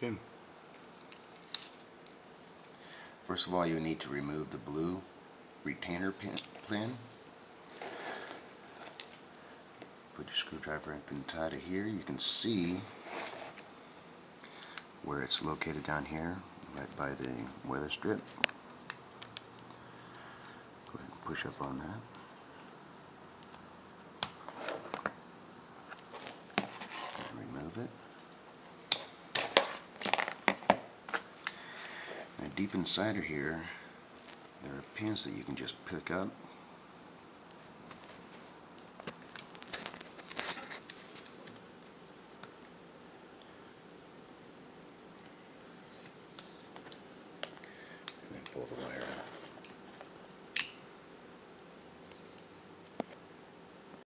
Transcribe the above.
Okay. First of all, you need to remove the blue retainer pin. Put your screwdriver up inside of here. You can see where it's located down here, right by the weather strip. Go ahead and push up on that. And remove it. Now deep inside of here, there are pins that you can just pick up